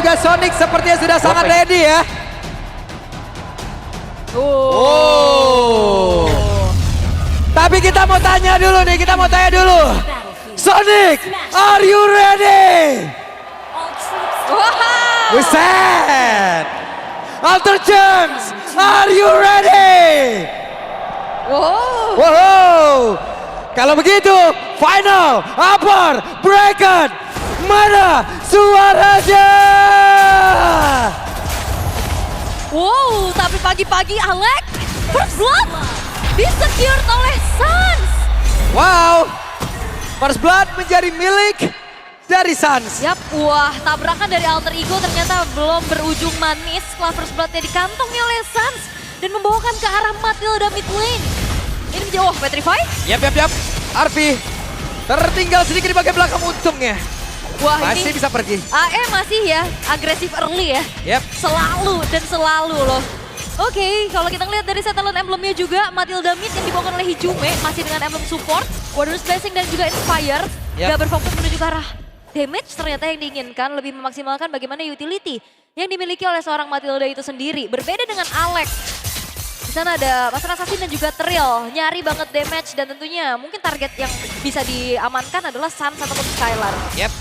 Juga Sonic sepertinya sudah sangat ready ya. Tapi kita mau tanya dulu nih, Sonic, are you ready? Wow. Buset. Alter James, are you ready? Wow. Wow. Kalau begitu, final, upper, bracket, mana suaranya? Wow, tapi pagi-pagi Alex, First Blood disecured oleh Suns. Wow, First Blood menjadi milik dari Suns. Yap, wah tabrakan dari Alter Ego ternyata belum berujung manis setelah First Blood-nya dikantongi oleh Suns dan membawakan ke arah Matilda mid lane. Ini menjauh Petrify. Yap. Arfi tertinggal sedikit di bagian belakang untungnya. Wah Masih ini bisa pergi. AE masih ya agresif early ya. Yap. Selalu loh. Oke, kalau kita ngeliat dari setelan emblemnya juga, Matilda mid yang dibawakan oleh Hijume masih dengan emblem support, Warrior's Blessing dan juga Inspire. Yap. Gak berfokus menuju ke arah damage ternyata yang diinginkan, lebih memaksimalkan bagaimana utility yang dimiliki oleh seorang Matilda itu sendiri. Berbeda dengan Alex. Di sana ada Master Assassin dan juga Trill, nyari banget damage dan tentunya mungkin target yang bisa diamankan adalah Suns ataupun Skylar. Yap.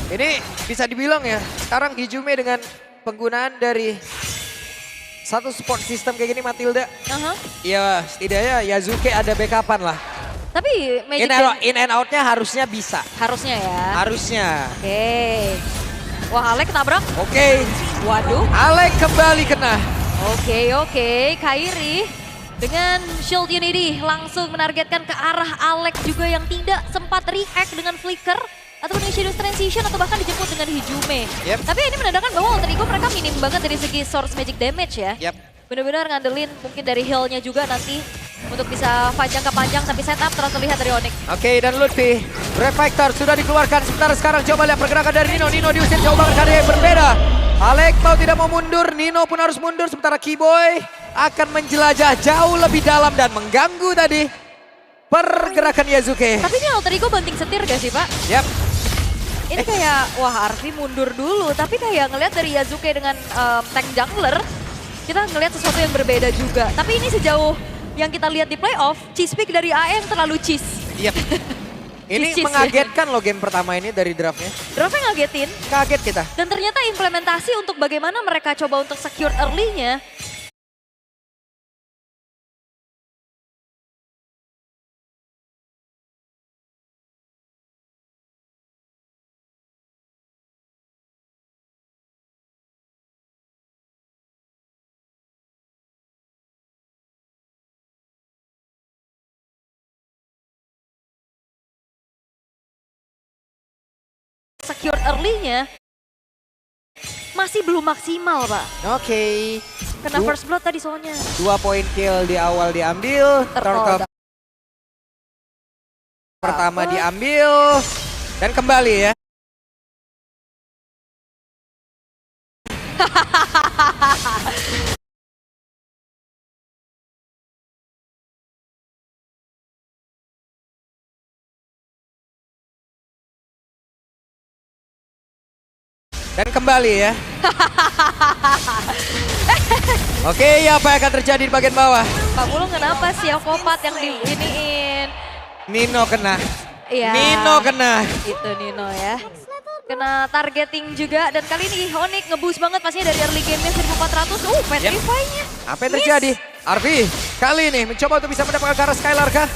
Ini bisa dibilang ya, sekarang Hijume dengan penggunaan dari satu support system kayak gini Matilda. Ya setidaknya Yazuke ada backupan lah. Tapi Magic In and out-nya harusnya bisa. harusnya ya. Harusnya. Oke. Wah Alex ketabrak. Oke. Waduh. Alex kembali kena. Oke. Kairi dengan Shield Unity langsung menargetkan ke arah Alex juga yang tidak sempat react dengan flicker ataupun Shadows Transition atau bahkan dijemput dengan Hijume. Yep. Tapi ini menandakan bahwa Alter Ego mereka minim banget dari segi source magic damage ya. Yap. Benar-benar ngandelin mungkin dari heal-nya juga nanti untuk bisa fight jangka panjang tapi setup terus terlihat dari Onyx. Oke, dan Lutfi, Refactor sudah dikeluarkan. Sementara sekarang coba lihat pergerakan dari Nino. Nino diusir jauh banget karena yang berbeda. Alex mau tidak mau mundur, Nino pun harus mundur. Sementara Keyboy akan menjelajah jauh lebih dalam dan mengganggu tadi pergerakan Yazuke. Tapi ini Alter Ego banting setir gak sih Pak? Yap. Ini kayak, wah Arfi mundur dulu. Tapi kayak ngelihat dari Yazuke dengan tank jungler, kita ngelihat sesuatu yang berbeda juga. Tapi ini sejauh yang kita lihat di playoff, cheese pick dari AE yang terlalu cheese. Yap. Ini Cheese, mengagetkan loh game pertama ini dari draftnya. Draftnya ngagetin. Kaget kita. Dan ternyata implementasi untuk bagaimana mereka coba untuk secure early-nya. Secure early-nya masih belum maksimal Pak. Oke. Kena first blood tadi soalnya. 2 poin kill di awal diambil. Turtle Pertama diambil. Dan kembali ya. Dan kembali ya. Oke, apa yang akan terjadi di bagian bawah? Pak Bulung kenapa sih Kopat yang diiniin? Nino kena. Iya. Nino kena. Itu Nino ya. Kena targeting juga dan kali ini Onyx nge-boost banget pastinya dari early game-nya 1400. Petrify-nya. Apa yang terjadi? Arfi, kali ini mencoba untuk bisa mendapatkan ke arah Skylar kah?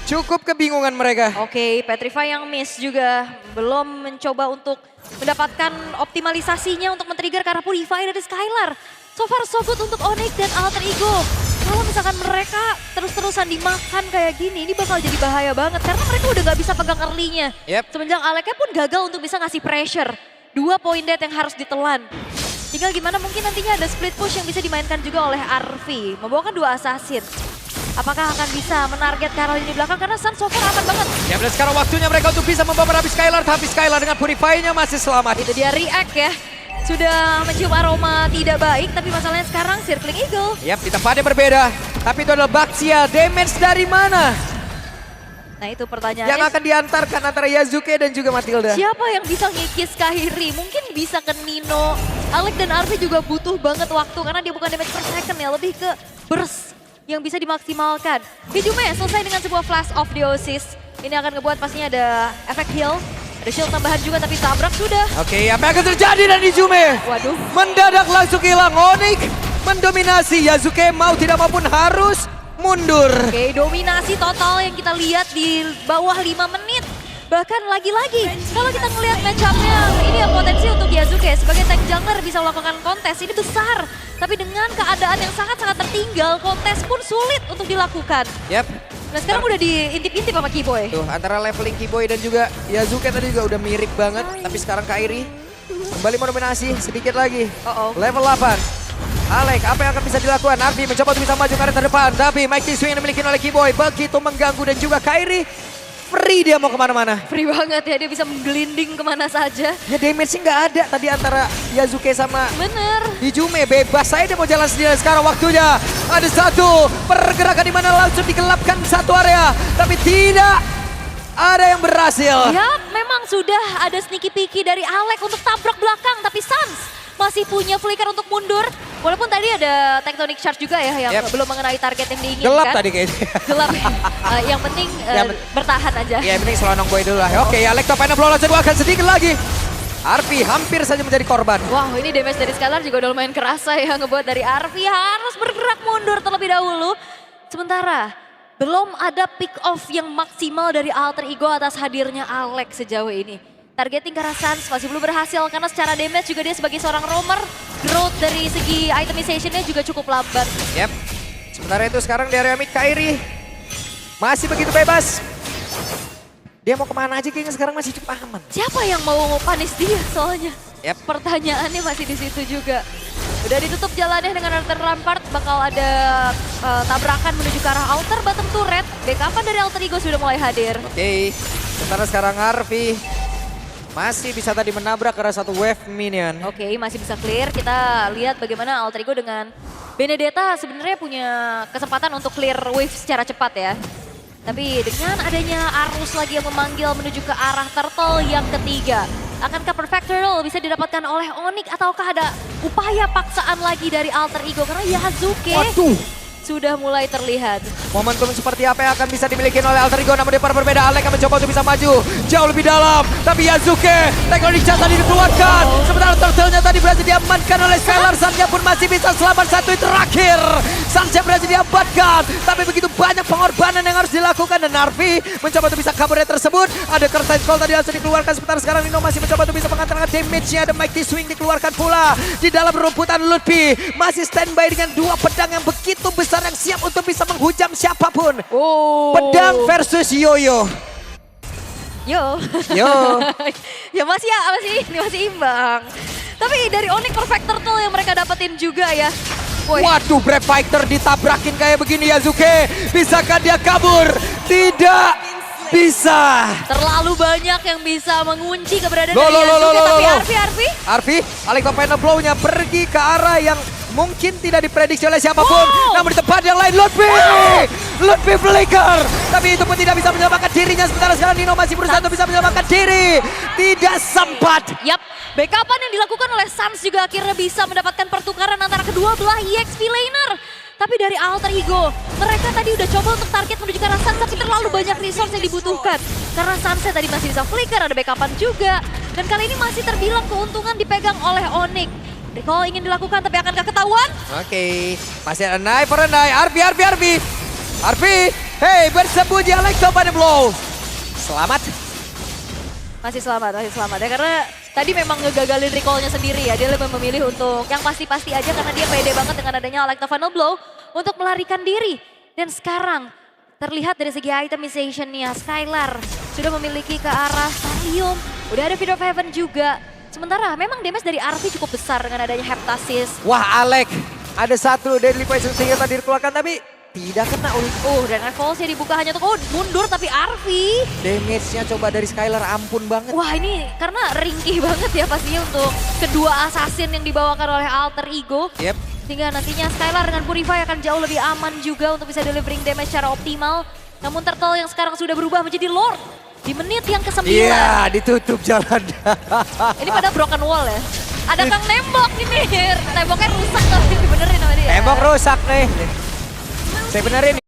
Cukup kebingungan mereka. Oke, Petrify yang miss juga. Belum mencoba untuk mendapatkan optimalisasinya untuk men-trigger ke arah Purify dari Skylar. So far so good untuk Onyx dan Alter Ego. Kalau misalkan mereka terus-terusan dimakan kayak gini, ini bakal jadi bahaya banget. Karena mereka udah gak bisa pegang early-nya. Yep. Semenjak Aleknya pun gagal untuk bisa ngasih pressure. 2 point dead yang harus ditelan. Tinggal gimana mungkin nantinya ada split push yang bisa dimainkan juga oleh Arfi. Membawakan 2 assassin. Apakah akan bisa menarget ke arah lini belakang? Karena Sun so far aman banget. Ya benar, sekarang waktunya mereka untuk bisa membawa habis Skylar. Tapi Skylar dengan Purify-nya masih selamat. Itu dia react ya. Sudah mencium aroma tidak baik, tapi masalahnya sekarang Circling Eagle. Yap, di tempat yang berbeda. Tapi itu adalah Baxia, damage dari mana? Nah itu pertanyaannya. yang akan diantarkan antara Yasuke dan juga Matilda. Siapa yang bisa ngikis Kairi? Mungkin bisa ke Nino. Alec dan Arfi juga butuh banget waktu karena dia bukan damage per second ya, lebih ke burst yang bisa dimaksimalkan. Hijume selesai dengan sebuah flash of Diosis. Ini akan ngebuat pastinya ada efek heal. Ada shield tambahan juga tapi tabrak sudah. Oke, apa yang akan terjadi dan Hijume? Waduh. Mendadak langsung hilang. Onyx mendominasi. Yasuke mau tidak maupun harus mundur. Oke, dominasi total yang kita lihat di bawah 5 menit. Bahkan lagi-lagi, kalau kita ngelihat match-up-nya, ini yang potensi untuk Yasuke sebagai tank jungler bisa melakukan kontes, ini besar. Tapi dengan keadaan yang sangat-sangat tertinggal, kontes pun sulit untuk dilakukan. Yap. Nah sekarang udah diintip-intip sama Kiboy. Tuh, antara leveling Kiboy dan juga Yasuke tadi juga udah mirip banget. Tapi sekarang Kairi kembali mendominasi sedikit lagi. Level 8. Alec, apa yang akan bisa dilakukan? Arfi mencoba untuk bisa maju ke arah terdepan. Tapi Mighty Swing yang dimiliki oleh Kiboy begitu mengganggu dan juga Kairi free dia mau kemana-mana. Free banget ya, dia bisa menggelinding kemana saja. Ya damage-nya nggak ada tadi antara Yasuke sama Bener. Hijume. Bebas saya dia mau jalan sendiri. Sekarang waktunya ada satu pergerakan di mana langsung digelapkan satu area. Tapi tidak ada yang berhasil. Ya, memang sudah ada sneaky peeky dari Alec untuk tabrak belakang. Tapi Sans masih punya flicker untuk mundur. Walaupun tadi ada tectonic charge juga ya yang belum mengenai target yang diinginkan. Gelap tadi kayaknya. Gelap. Yang penting bertahan aja. Ya yang penting selonong boy dulu lah. Oke, Alec top final blow langsung akan sedikit lagi. Arfi hampir saja menjadi korban. Wow, ini damage dari Skylar juga udah lumayan kerasa ya, ngebuat dari Arfi harus bergerak mundur terlebih dahulu. Sementara belum ada pick off yang maksimal dari alter ego atas hadirnya Alex sejauh ini. Targeting ke arah Sans masih belum berhasil karena secara damage juga dia sebagai seorang roamer. Growth dari segi itemization-nya juga cukup lambat. Yap. Sementara itu sekarang di area mid Kairi masih begitu bebas. Dia mau kemana aja kayaknya sekarang masih cukup aman. Siapa yang mau panis dia soalnya? Yap. Pertanyaannya masih di situ juga. Udah ditutup jalannya dengan Alter Rampart, bakal ada tabrakan menuju ke arah outer bottom turret. Backupan dari alter ego sudah mulai hadir. Oke. Sementara sekarang Arfi masih bisa tadi menabrak ke arah satu wave minion. Oke, masih bisa clear. Kita lihat bagaimana alter ego dengan Benedetta sebenarnya punya kesempatan untuk clear wave secara cepat ya. Tapi dengan adanya arus lagi yang memanggil menuju ke arah turtle yang ketiga. Akankah perfect turtle bisa didapatkan oleh Onyx ataukah ada upaya paksaan lagi dari alter ego? Karena Yasuke sudah mulai terlihat. Momentum seperti apa yang akan bisa dimiliki oleh alter ego, namun di para berbeda. Alec akan mencoba untuk bisa maju jauh lebih dalam. Tapi Yasuke, teknologi cat tadi dikeluarkan. Sementara turtle-nya tadi berhasil diamankan oleh Skylar. Sang-nya pun masih bisa selamat satu terakhir. Sang-nya berhasil diamankan. Tapi begitu banyak pengorbanan yang harus dilakukan. Dan Arfi mencoba untuk bisa kabur dari tersebut. Ada curtain call tadi harus dikeluarkan. Sementara sekarang Nino masih mencoba untuk bisa mengantarkan damage-nya. Ada Mighty Swing dikeluarkan pula. Di dalam rumputan Lutfi masih standby dengan dua pedang yang begitu besar yang siap untuk bisa menghujam siapapun. Pedang versus Yoyo. Yo. Ya masih ini masih imbang. Tapi dari Onyx perfect turtle yang mereka dapetin juga ya. Waduh, Brave Fighter ditabrakin kayak begini Yasuke. Bisakah dia kabur? Tidak bisa. Terlalu banyak yang bisa mengunci keberadaan dari Yasuke. Tapi Arfi, Alec top final blow-nya pergi ke arah yang mungkin tidak diprediksi oleh siapapun. Namun di tempat yang lain Lutfi flicker. Tapi itu pun tidak bisa menyelamatkan dirinya. Sementara sekarang Nino masih berusaha untuk bisa menyelamatkan diri. Tidak sempat. Yap, backupan yang dilakukan oleh Sans juga akhirnya bisa mendapatkan pertukaran antara kedua belah EXP laner. Tapi dari alter ego, mereka tadi udah coba untuk target menuju ke arah Sans, tapi terlalu banyak resource yang dibutuhkan. Karena Sansnya tadi masih bisa flicker, ada backupan juga. Dan kali ini masih terbilang keuntungan dipegang oleh Onyx. Recall ingin dilakukan tapi akankah ketahuan? Oke, masih ada knife for a knife. Arfi, hey bersembunyi Alec top final blow. Selamat. Masih selamat ya karena tadi memang ngegagalin recall-nya sendiri ya. Dia lebih memilih untuk yang pasti-pasti aja karena dia pede banget dengan adanya Alec top final blow untuk melarikan diri. Dan sekarang terlihat dari segi itemization-nya Skylar sudah memiliki ke arah Stadium. Udah ada Fear of Heaven juga. Sementara memang damage dari Arfi cukup besar dengan adanya Heptasis. Wah Alec, ada satu Deadly Poison sehingga tadi dikeluarkan tapi tidak kena Dan Revolve-nya dibuka hanya untuk mundur tapi Arfi. Damage-nya coba dari Skylar ampun banget. Wah ini karena ringkih banget ya pastinya untuk kedua assassin yang dibawakan oleh alter ego. Yep. Sehingga nantinya Skylar dengan Purify akan jauh lebih aman juga untuk bisa delivering damage secara optimal. Namun Turtle yang sekarang sudah berubah menjadi Lord di menit yang ke-9. Iya, ditutup jalan. Ini pada broken wall ya. Ada Kang nembok ini. Temboknya rusak tapi dibenerin sama dia. Tembok rusak nih. Saya benerin.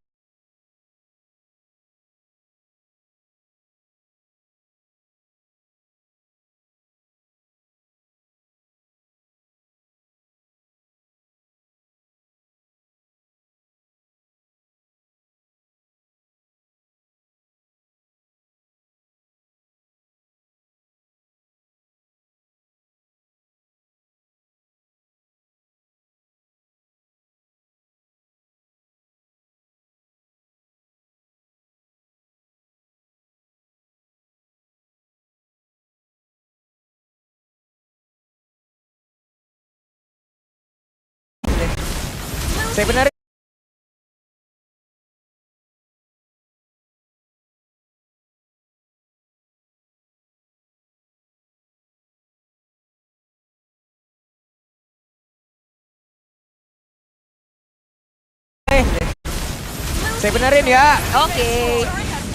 Saya benerin. Saya benerin ya. Oke.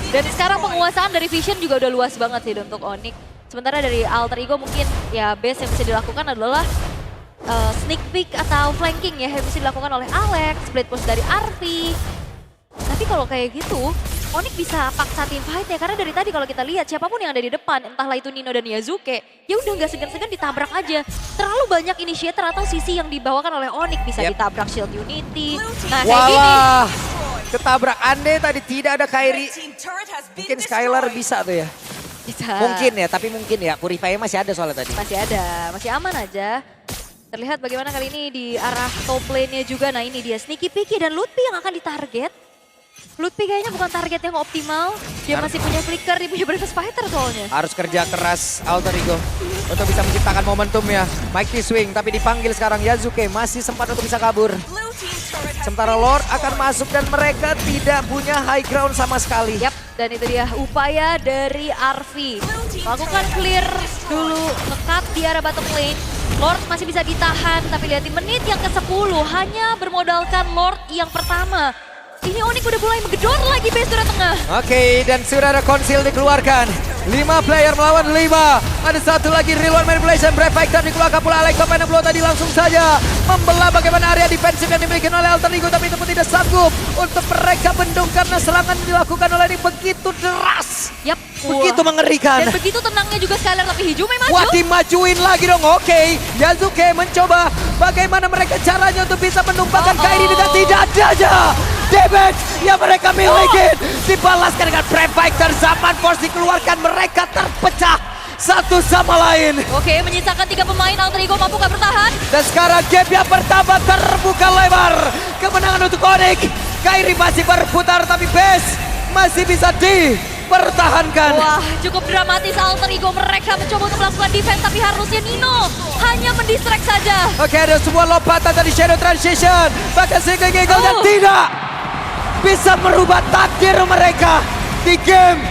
Dan sekarang penguasaan dari Vision juga udah luas banget sih untuk Onyx. Sementara dari Alter Ego mungkin ya base yang bisa dilakukan adalah sneak peek atau flanking ya yang bisa dilakukan oleh Alex, split push dari Arfi. Tapi kalau kayak gitu, Onyx bisa paksa team fight ya karena dari tadi kalau kita lihat siapapun yang ada di depan, entahlah itu Nino dan Yazuke, ya udah nggak segan-segan ditabrak aja. Terlalu banyak initiator atau sisi yang dibawakan oleh Onyx bisa ditabrak Shield Unity. Nah kayak gini. Wah, ketabrak Ande tadi tidak ada Kairi. Mungkin Skylar bisa tuh ya. Bisa. Mungkin ya, tapi mungkin ya. Purify masih ada soalnya tadi. Masih ada, masih aman aja. Terlihat bagaimana kali ini di arah top lane-nya juga. Nah ini dia Sneaky Piki dan Lutfi yang akan ditarget. Lutfi kayaknya bukan target yang optimal. Dia masih punya flicker, dia punya Breakfast Fighter soalnya. Harus kerja keras Alter Ego untuk bisa menciptakan momentum ya. Mighty Swing tapi dipanggil sekarang Yazuke. Masih sempat untuk bisa kabur. Sementara Lord akan masuk dan mereka tidak punya high ground sama sekali. Yap, dan itu dia upaya dari Arfi. Lakukan clear dulu, ngekat di arah bottom lane. Lord masih bisa ditahan, tapi lihat di menit yang ke-10 hanya bermodalkan Lord yang pertama. Ini Onyx udah mulai menggedor lagi base Dura tengah. Oke, dan sudah ada konsil dikeluarkan. 5 player melawan 5. Ada satu lagi real one manipulation. Brave Fighter dikeluarkan pula Alex Top Blow tadi langsung saja membelah bagaimana area defensif yang dimiliki oleh Alter Ego. Tapi itu pun tidak sanggup untuk mereka bendung karena serangan dilakukan oleh ini begitu deras. Yap. Begitu mengerikan. Dan begitu tenangnya juga Skylar tapi Hijume maju. Wah, dimajuin lagi dong. Oke, Yazuke mencoba bagaimana mereka caranya untuk bisa menumpahkan Kairi dengan tidak ada aja. Damage yang mereka miliki dibalaskan dengan Brave Fighter. Zaman Force dikeluarkan, mereka terpecah satu sama lain. Oke, menyisakan 3 pemain, Alter Ego mampu gak bertahan? Dan sekarang gap yang pertama terbuka lebar. Kemenangan untuk Onyx. Kairi masih berputar tapi base masih bisa dipertahankan. Wah, cukup dramatis Alter Ego. Mereka mencoba untuk melakukan defense tapi harusnya Nino hanya mendistract saja. Oke, ada sebuah lompatan dari Shadow Transition. Bahkan Single Eagle dan tidak bisa merubah takdir mereka di game